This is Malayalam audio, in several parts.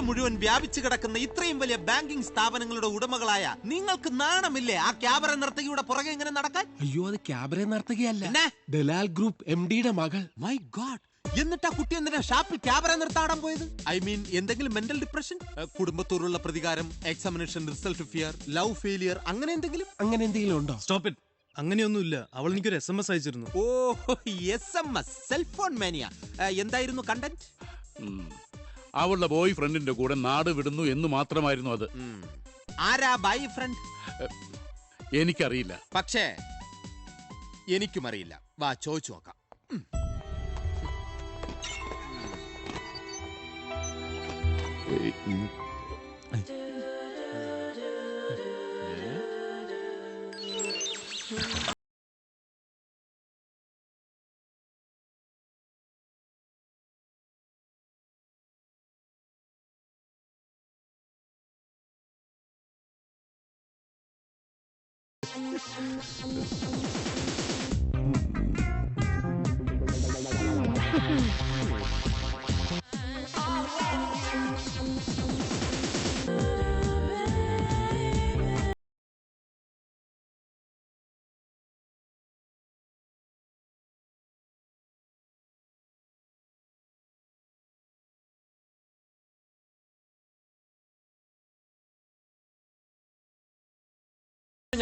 രാജ്യം മുഴുവൻ വ്യാപിച്ചു കിടക്കുന്ന ഇത്രയും വലിയ ബാങ്കിംഗ് സ്ഥാപനങ്ങളുടെ ഉടമകളായ നിങ്ങൾക്ക് നാണമില്ലേ ആ ക്യാബറ നർത്തകിയുടെ പുറകെ ഇങ്ങനെ നടക്കാൻ? അയ്യോ, അത് ക്യാബറ നർത്തകിയല്ല, ദലാൽ ഗ്രൂപ്പ് MD-യുടെ മകൾ. My God! എന്നിട്ട് ആ കുട്ടി എന്തിനാ ഷാപ്പിൽ ക്യാബറ നിർത്താടാൻ പോയത്? ഐ മീൻ, എന്തെങ്കിലും മെന്റൽ ഡിപ്രഷൻ, കുടുംബത്തോടുള്ള പ്രതികാരം, examination result fear, love failure, അങ്ങനെ എന്തെങ്കിലും ഉണ്ടോ? Stop it. അങ്ങനെയൊന്നുമില്ല. അവൾ എനിക്കൊരു SMS അയച്ചിരുന്നു. ഓ, SMS, സെൽഫോൺ മാനിയ. എന്തായിരുന്നു കണ്ടന്റ്? അവളുടെ ബോയ് ഫ്രണ്ടിന്റെ കൂടെ നാട് വിടുന്നു എന്ന് മാത്രമായിരുന്നു അത്. ആരാ ബോയ് ഫ്രണ്ട്? എനിക്കറിയില്ല. പക്ഷേ എനിക്കും അറിയില്ല. വാ, ചോദിച്ചു നോക്കാം.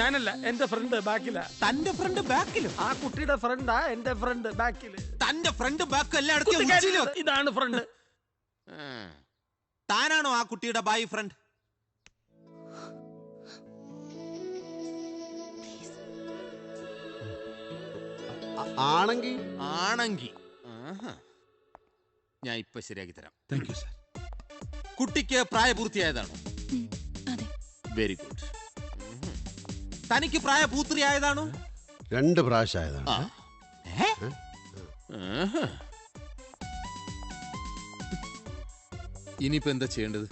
ഞാനല്ല, എന്റെ ഫ്രണ്ട് ബാക്കില. തന്റെ ഫ്രണ്ട് ബാക്കിലും? ആ കുട്ടിയുടെ ഫ്രണ്ടാ എന്റെ ഫ്രണ്ട് ബാക്കില്. തന്റെ ഫ്രണ്ട് ബാക്ക് എല്ലായിടത്തും ഇതാണ് ഫ്രണ്ട്. താനാണോ ആ കുട്ടിയുടെ ബോയ് ഫ്രണ്ട്? ആണെങ്കിൽ ഞാൻ ഇപ്പൊ ശരിയാക്കി തരാം. Thank you sir. കുട്ടിക്ക് പ്രായപൂർത്തിയായതാണോ? Very good. തനിക്ക് പ്രായപൂർത്തിയായതാണോ? 2 പ്രാവശ്യമായതാണ്. ഇനിയിപ്പോ എന്താ ചെയ്യേണ്ടത്?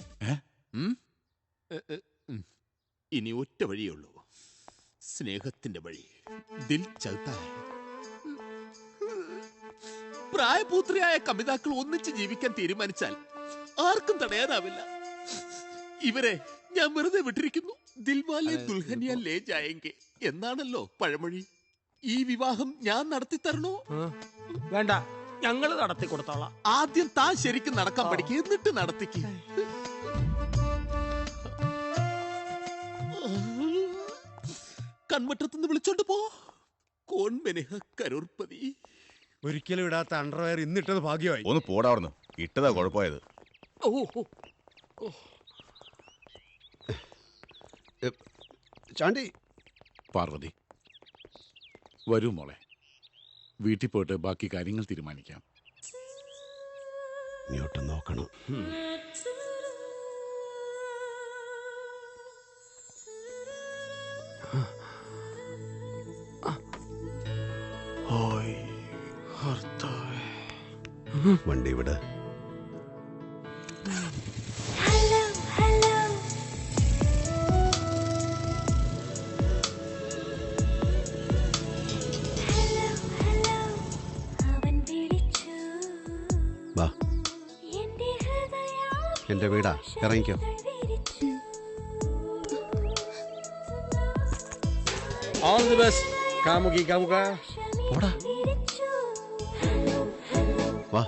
ഇനി ഒറ്റ വഴിയേ ഉള്ളൂ, സ്നേഹത്തിന്റെ വഴി. ദിൽ ചൽത്താ ഹൈ. പ്രായപൂത്രിയായ കമിതാക്കൾ ഒന്നിച്ച് ജീവിക്കാൻ തീരുമാനിച്ചാൽ ആർക്കും തടയാനാവില്ല. ഇവരെ ഞാൻ വെറുതെ വിട്ടിരിക്കുന്നു. ദിൽവാലെ ദുൽഹനിയ ലേ ജായെങ്കെ എന്നാണല്ലോ പഴമൊഴി. ഈ വിവാഹം ഞാൻ നടത്തി തരണോ? വേണ്ട, ഞങ്ങള് നടത്തി കൊടുത്തോളാം. ആദ്യം താൻ ശരിക്കും നടക്കാൻ പഠിക്കുക, എന്നിട്ട് നടത്തിക്ക്. കൺമറ്റത്തുനിന്ന് വിളിച്ചോണ്ട് പോ. കോൺ മെനഹ കരോർപതി. ഒരിക്കലും ഇടാത്ത അണ്ടർവെയർ ഇന്നിട്ടത് ഭാഗ്യമായി. ഒന്ന് പോടാവുന്നു, ഇട്ടതാ കുഴപ്പമായത്. ചാണ്ടി. പാർവതി, വരൂ മോളെ. വീട്ടിൽ പോയിട്ട് ബാക്കി കാര്യങ്ങൾ തീരുമാനിക്കാം. ഇങ്ങോട്ട് നോക്കണം. വണ്ടി വിട്. വാ, എന്റെ വീടാ, ഇറങ്ങിക്കോ. ഓൾ ദി ബെസ്റ്റ് കാമുകി കാമുക. പോടാ, വാ.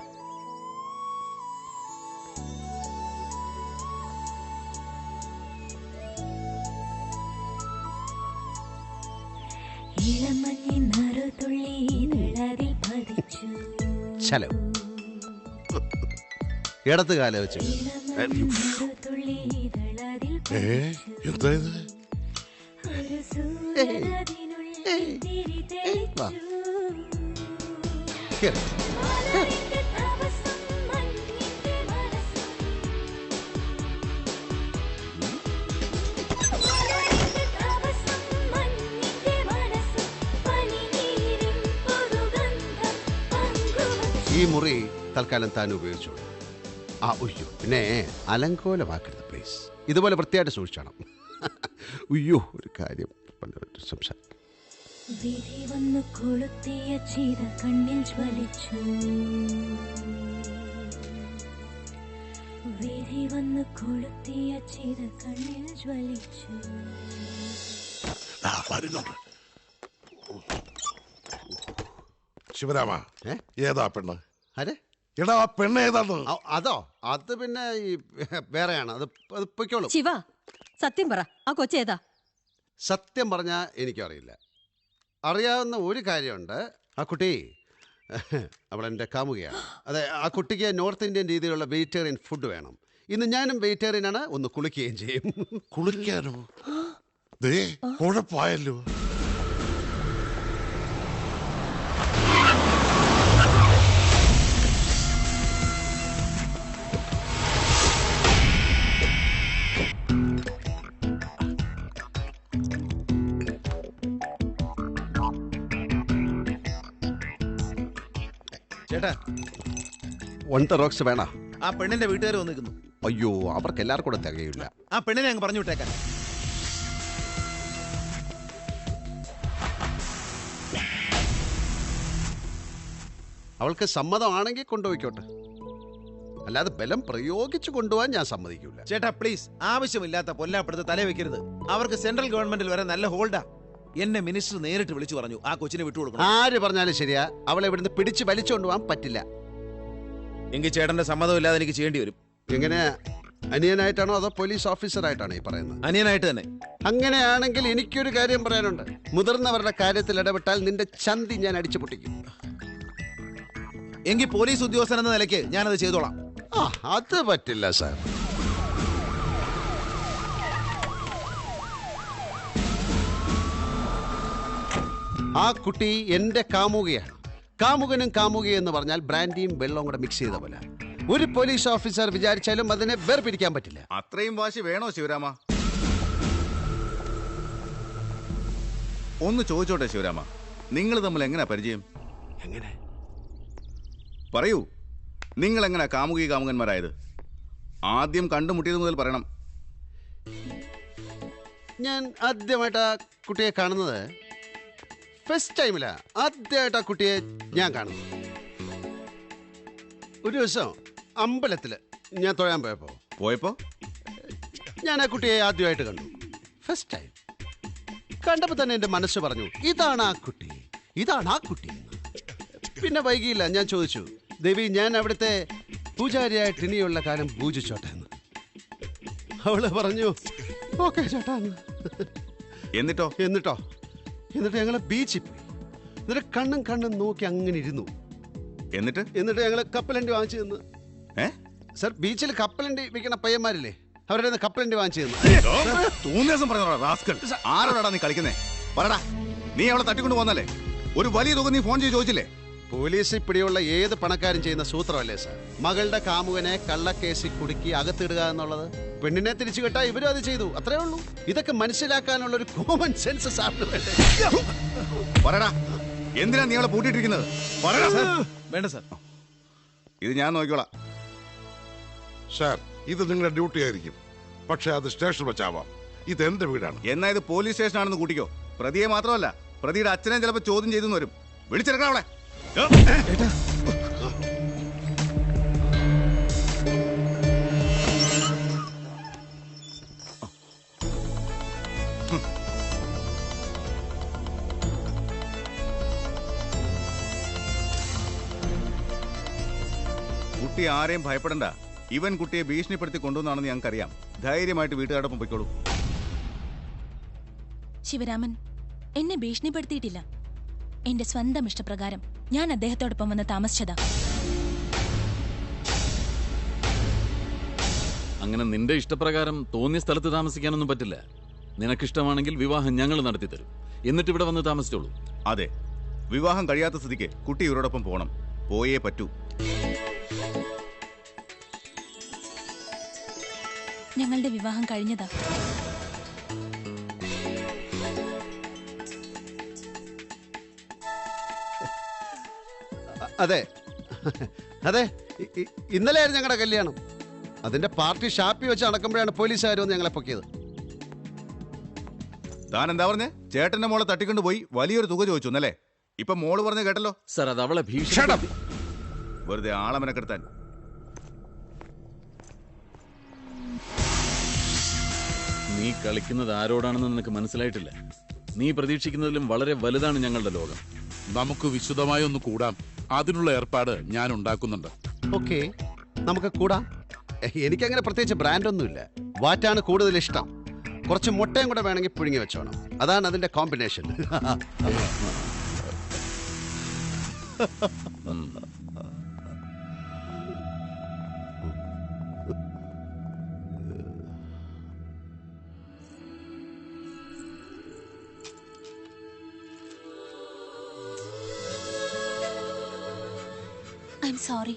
ചലോ, ഇടത്ത് കാല വെച്ച്. എന്താ ഇത്? വാ, ഈ മുറി തൽക്കാലം താൻ ഉപയോഗിച്ചോളൂ. ഉയ്യോ, പിന്നെ അലങ്കോലമാക്കരുത് പ്ലീസ്. ഇതുപോലെ വൃത്തിയായിട്ട് സൂക്ഷിച്ചോണം. ഉയ്യോ, ഒരു കാര്യം സംസാരിക്കും. വരുന്നുണ്ട്. ശിവരാമ, ഏതാ പെണ്ണ്? അരെ എടാ, ആ പെണ്ണ് ഏതാന്ന്? അതോ? അത് പിന്നെ ഈ വേറെയാണ്. അത് പൊയ്ക്കോളൂ. ശിവ, സത്യം പറ, ആ കൊച്ചേതാ? സത്യം പറഞ്ഞാൽ എനിക്കറിയില്ല. അറിയാവുന്ന ഒരു കാര്യമുണ്ട്, ആ കുട്ടി അവളെൻ്റെ കാമുകയാണ്. അതെ, ആ കുട്ടിക്ക് നോർത്ത് ഇന്ത്യൻ രീതിയിലുള്ള വെജിറ്റേറിയൻ ഫുഡ് വേണം. ഇന്ന് ഞാനും വെജിറ്റേറിയനാണ്. ഒന്ന് കുളിക്കുകയും ചെയ്യും. കുളിക്കാനോ? ദേ, കുഴപ്പമായല്ലോ. ചേട്ടാ, വൺ റോക്സ് വേണ? ആ പെണ്ണിന്റെ വീട്ടുകാർ വന്നിരിക്കുന്നു. അയ്യോ, അവർക്ക് എല്ലാവർക്കും കൂടെ തികയില്ല. ആ പെണ്ണിനെ അങ്ങ് പറഞ്ഞു വിട്ടേക്കാൻ. അവൾക്ക് സമ്മതമാണെങ്കിൽ കൊണ്ടുപോയിക്കോട്ടെ, അല്ലാതെ ബലം പ്രയോഗിച്ചു കൊണ്ടുപോകാൻ ഞാൻ സമ്മതിക്കൂല. ചേട്ടാ പ്ലീസ്, ആവശ്യമില്ലാത്ത പൊല്ലാപ്പെടുത്ത് തല വെക്കരുത്. അവർക്ക് സെൻട്രൽ ഗവൺമെന്റിൽ വരെ നല്ല ഹോൾഡാ. എന്നെ മിനിസ്റ്റർ നേരിട്ട് വിളിച്ചു പറഞ്ഞു ആ കൊച്ചിനെ വിട്ടുകൊടുക്കണം. ആര് പറഞ്ഞാലും ശരിയാ, അവളെ ഇവിടുന്ന് പിടിച്ച് വലിച്ചുകൊണ്ട് പോകാൻ പറ്റില്ല. എങ്കിൽ ചേട്ടന്റെ സമ്മതം ഇല്ലാതെ എനിക്ക് ചെയ്യേണ്ടി വരും. എങ്ങനെ, അനിയനായിട്ടാണോ അതോ പോലീസ് ഓഫീസറായിട്ടാണോ ഈ പറയുന്നത്? അനിയനായിട്ട് തന്നെ. അങ്ങനെയാണെങ്കിൽ എനിക്കൊരു കാര്യം പറയാനുണ്ട്. മുതിർന്നവരുടെ കാര്യത്തിൽ ഇടപെട്ടാൽ നിന്റെ ചന്തി ഞാൻ അടിച്ചു പൊട്ടിക്കും. എങ്കിൽ പോലീസ് ഉദ്യോഗസ്ഥൻ എന്ന നിലയ്ക്ക് ഞാനത് ചെയ്തോളാം. അത് പറ്റില്ല സാർ. ആ കുട്ടി എന്റെ കാമുകയാണ്. കാമുകനും കാമുകയും എന്ന് പറഞ്ഞാൽ ബ്രാൻഡിയും വെള്ളവും കൂടെ മിക്സ് ചെയ്ത പോലെ. ഒരു പോലീസ് ഓഫീസർ വിചാരിച്ചാലും അതിനെ വേർപിരിക്കാൻ പറ്റില്ല. അത്രയും വാശി വേണോ ശിവരാമ? ഒന്ന് ചോദിച്ചോട്ടെ ശിവരാമ, നിങ്ങൾ തമ്മിൽ എങ്ങനെ പരിചയം? എങ്ങനെ പറയൂ, നിങ്ങൾ എങ്ങനെ കാമുകി കാമുകന്മാരായത്? ആദ്യം കണ്ടുമുട്ടിയത് മുതൽ പറയണം. ഞാൻ ആദ്യമായിട്ട് ആ കുട്ടിയെ കാണുന്നത് ഫസ്റ്റ് ടൈമിലാ. ആദ്യമായിട്ട് ആ കുട്ടിയെ ഞാൻ കാണുന്നു ഒരു ദിവസം അമ്പലത്തിൽ ഞാൻ തൊഴാൻ പോയപ്പോ ഞാൻ ആ കുട്ടിയെ ആദ്യമായിട്ട് കണ്ടു. ഫസ്റ്റ് ടൈം കണ്ടപ്പോൾ തന്നെ എൻ്റെ മനസ്സ് പറഞ്ഞു, ഇതാണ് ആ കുട്ടി, ഇതാണ് ആ കുട്ടി. പിന്നെ വൈകിയില്ല, ഞാൻ ചോദിച്ചു, ദേവി, ഞാൻ അവിടുത്തെ പൂജാരിയായിട്ട് ഇനിയുള്ള കാലം പൂജിച്ചോട്ടെ എന്ന്. അവള് പറഞ്ഞു, ഓക്കെ ചേട്ടാ. എന്നിട്ടോ ഞങ്ങള് ബീച്ചിൽ പോയി. എന്നിട്ട് കണ്ണും നോക്കി അങ്ങനെ ഇരുന്നു. എന്നിട്ട് ഞങ്ങള് കപ്പലണ്ടി വാങ്ങിച്ചു തന്നു. സർ, ബീച്ചിൽ കപ്പലണ്ടി വിൽക്കണ പയ്യന്മാരില്ലേ, അവരുടെ കപ്പലണ്ടി വാങ്ങിച്ചു തന്നു. ആരോടാ നീ കളിക്കുന്നേ? പറടാ, നീ അവളെ തട്ടിക്കൊണ്ട് പോന്നല്ലേ? ഒരു വലിയ തുക നീ ഫോൺ ചെയ്ത് ചോദിച്ചില്ലേ? പോലീസിൽ പിടിയുള്ള ഏത് പണക്കാരും ചെയ്യുന്ന സൂത്രമല്ലേ സാർ? മകളുടെ കാമുകനെ കള്ളക്കേസിൽ കുടുക്കി അകത്തിടുക എന്നുള്ളത്. പെണ്ണിനെ തിരിച്ചു കെട്ടാ ഇവരും അത് ചെയ്തു, അത്രേ ഉള്ളൂ. ഇതൊക്കെ മനസ്സിലാക്കാനുള്ള ഒരു കോമൺ സെൻസ് സാറിന് വേണ്ടേ? പറടാ, എന്തിനാ നീ അവളെ പൂട്ടിയിട്ടിരിക്കുന്നത്? വേണ്ട സാർ, ഇത് ഞാൻ നോക്കിക്കോളാം. സാർ, ഇത് നിങ്ങളുടെ ഡ്യൂട്ടി ആയിരിക്കും, പക്ഷെ അത് സ്റ്റേഷൻ വെച്ചാവാം. ഇത് എന്റെ വീടാണ്. എന്നാ ഇത് പോലീസ് സ്റ്റേഷൻ ആണെന്ന് കൂട്ടിക്കോ. പ്രതിയെ മാത്രമല്ല, പ്രതിയുടെ അച്ഛനെ ചിലപ്പോൾ ചോദ്യം ചെയ്തു വരും. വിളിച്ചെടുക്കണം അവളെ. കുട്ടി ആരെയും ഭയപ്പെടണ്ട. ഇവൻ കുട്ടിയെ ഭീഷണിപ്പെടുത്തി കൊണ്ടുവന്നാണെന്ന് ഞങ്ങൾക്കറിയാം. ധൈര്യമായിട്ട് വീട്ടുകാരോടൊപ്പം പൊയ്ക്കോളൂ. ശിവരാമൻ എന്നെ ഭീഷണിപ്പെടുത്തിയിട്ടില്ല. എന്റെ സ്വന്തം ഇഷ്ടപ്രകാരം ഞാൻ അദ്ദേഹത്തോടൊപ്പം വന്ന് താമസിച്ചതാ. അങ്ങനെ നിന്റെ ഇഷ്ടപ്രകാരം തോന്നിയ സ്ഥലത്ത് താമസിക്കാനൊന്നും പറ്റില്ല. നിനക്കിഷ്ടമാണെങ്കിൽ വിവാഹം ഞങ്ങൾ നടത്തി തരും. എന്നിട്ട് ഇവിടെ വന്ന് താമസിച്ചോളൂ. അതെ, വിവാഹം കഴിയാത്ത സ്ഥിതിക്ക് കുട്ടി ഇവരോടൊപ്പം പോകണം. പോയേ പറ്റൂ. ഞങ്ങളുടെ വിവാഹം കഴിഞ്ഞതാ. അതെ അതെ, ഇന്നലെയായിരുന്നു ഞങ്ങളുടെ കല്യാണം. അതിന്റെ പാർട്ടി ഷാപ്പി വെച്ച് നടക്കുമ്പോഴാണ് പോലീസുകാർ വന്ന് ഞങ്ങളെ പൊക്കിയത്. താൻ എന്താ പറഞ്ഞേ? ചേട്ടന്റെ മോളെ തട്ടിക്കൊണ്ട് പോയി വലിയൊരു തുക ചോദിച്ചു എന്നല്ലേ? ഇപ്പൊ മോള് പറഞ്ഞ കേട്ടല്ലോ. സർ, അത് അവളെ ഭീഷണി. വെറുതെ ആളമനക്കെടുത്താൻ. നീ കളിക്കുന്നത് ആരോടാണെന്ന് നിനക്ക് മനസ്സിലായിട്ടില്ല. നീ പ്രതീക്ഷിക്കുന്നതിലും വളരെ വലുതാണ് ഞങ്ങളുടെ ലോകം. നമുക്ക് വിശദമായി ഒന്ന് കൂടാം. അതിനുള്ള ഏർപ്പാട് ഞാൻ ഉണ്ടാക്കുന്നുണ്ട്. ഓക്കെ, നമുക്ക് കൂടാം. എനിക്കങ്ങനെ പ്രത്യേകിച്ച് ബ്രാൻഡൊന്നുമില്ല. വാറ്റാണ് കൂടുതൽ ഇഷ്ടം. കുറച്ച് മുട്ടയും കൂടെ വേണമെങ്കിൽ പുഴുങ്ങി വെച്ചോണം. അതാണ് അതിന്റെ കോമ്പിനേഷൻ. I am sorry.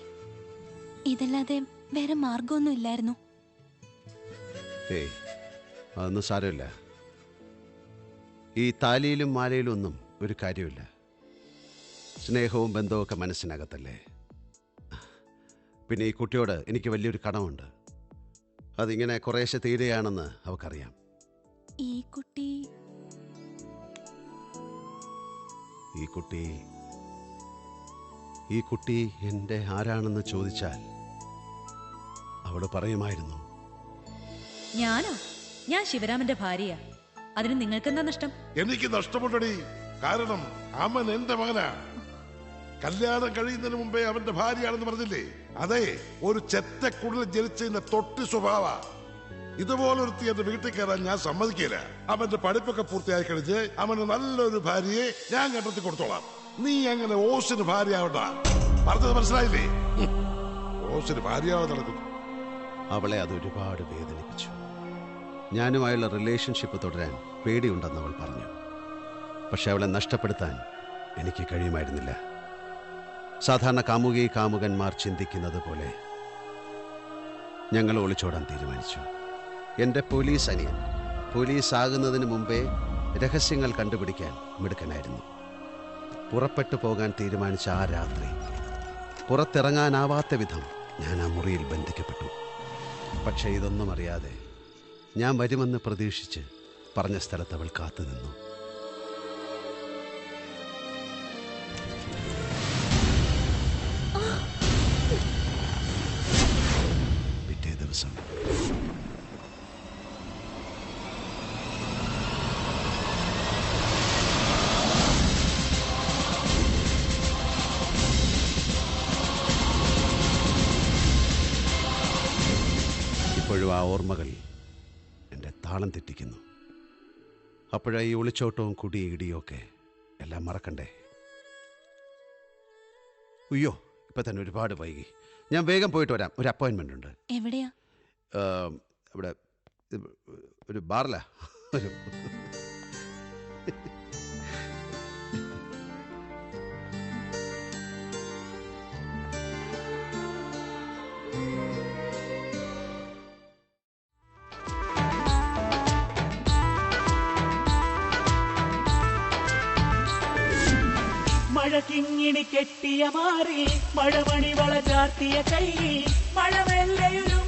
ഇതല്ലാതെ വേറെ മാർഗമൊന്നും ഇല്ലായിരുന്നു. ഏയ്, അതൊന്നും സാരമില്ല. ഈ താലിയിലും മാലയിലും ഒന്നും ഒരു കാര്യമില്ല. സ്നേഹവും ബന്ധവും ഒക്കെ മനസ്സിനകത്തല്ലേ. പിന്നെ ഈ കുട്ടിയോട് എനിക്ക് വലിയൊരു കടമുണ്ട്. അതിങ്ങനെ കുറേശ്ശെ തീരുകയാണെന്ന് അവക്കറിയാം. ഈ കുട്ടി എൻ്റെ ആരാണെന്ന് ചോദിച്ചാൽ അവള് പറയുമായിരുന്നു, ഞാനോ? ഞാൻ ശിവരാമന്റെ ഭാര്യയാ. അതിന് നിങ്ങൾക്കെന്താ നഷ്ടം? എനിക്ക് നഷ്ടപ്പെട്ടടി. കാരണം അവൻ എന്റെ മകനാ. കല്യാണം കഴിയുന്നതിന് മുമ്പേ അവന്റെ ഭാര്യയാണെന്ന് പറഞ്ഞില്ലേ? അതെ, ഒരു ചെറ്റക്കുടലിൽ ജനിച്ചതിന്റെ തൊട്ടി സ്വഭാവ. ഇതുപോലൊരുത്തി എന്റെ വീട്ടിൽ കയറാൻ ഞാൻ സമ്മതിക്കില്ല. അവന്റെ പഠിപ്പൊക്കെ പൂർത്തിയായി കഴിഞ്ഞ് അവന് നല്ലൊരു ഭാര്യയെ ഞാൻ കണ്ടെത്തി കൊടുത്തോളാം. നീ അങ്ങനെ ഓസിന് ഭാര്യയാവണ്ട. പറഞ്ഞത് മനസ്സിലായില്ലേ? ഓസിന് ഭാര്യയാവാൻ നടക്കുന്നു. അവളെ അത് ഒരുപാട് വേദനിപ്പിച്ചു. ഞാനുമായുള്ള റിലേഷൻഷിപ്പ് തുടരാൻ പേടിയുണ്ടെന്ന് അവൾ പറഞ്ഞു. പക്ഷെ അവളെ നഷ്ടപ്പെടുത്താൻ എനിക്ക് കഴിയുമായിരുന്നില്ല. സാധാരണ കാമുകന്മാർ ചിന്തിക്കുന്നത് പോലെ ഞങ്ങൾ ഒളിച്ചോടാൻ തീരുമാനിച്ചു. എൻ്റെ പോലീസ് അനിയൻ പോലീസ് ആകുന്നതിന് മുമ്പേ രഹസ്യങ്ങൾ കണ്ടുപിടിക്കാൻ മിടുക്കനായിരുന്നു. പുറപ്പെട്ടു പോകാൻ തീരുമാനിച്ച ആ രാത്രി പുറത്തിറങ്ങാനാവാത്ത വിധം ഞാൻ ആ മുറിയിൽ ബന്ധിക്കപ്പെട്ടു. പക്ഷേ ഇതൊന്നും അറിയാതെ ഞാൻ വരുമെന്ന് പ്രതീക്ഷിച്ച് പറഞ്ഞ സ്ഥലത്ത് അവൾ കാത്തുനിന്നു. പിറ്റേ ദിവസം ഇപ്പോഴും ആ ഓർമ്മകൾ എൻ്റെ താളം തെറ്റിക്കുന്നു. അപ്പോഴാ ഈ ഒളിച്ചോട്ടവും കുടിയും ഇടിയും ഒക്കെ എല്ലാം മറക്കണ്ടേ? അയ്യോ, ഇപ്പൊ തന്നെ ഒരുപാട് വൈകി. ഞാൻ വേഗം പോയിട്ട് വരാം. ഒരു അപ്പോയിൻമെന്റ് ഉണ്ട്. എവിടെയാ? ഇവിടെ ഒരു ബാറിലാ. മഴ കിങ്ങിണി കെട്ടിയ മാറി, മഴമണി വള ചാർത്തിയ കൈ, മഴ വെള്ളയൊരു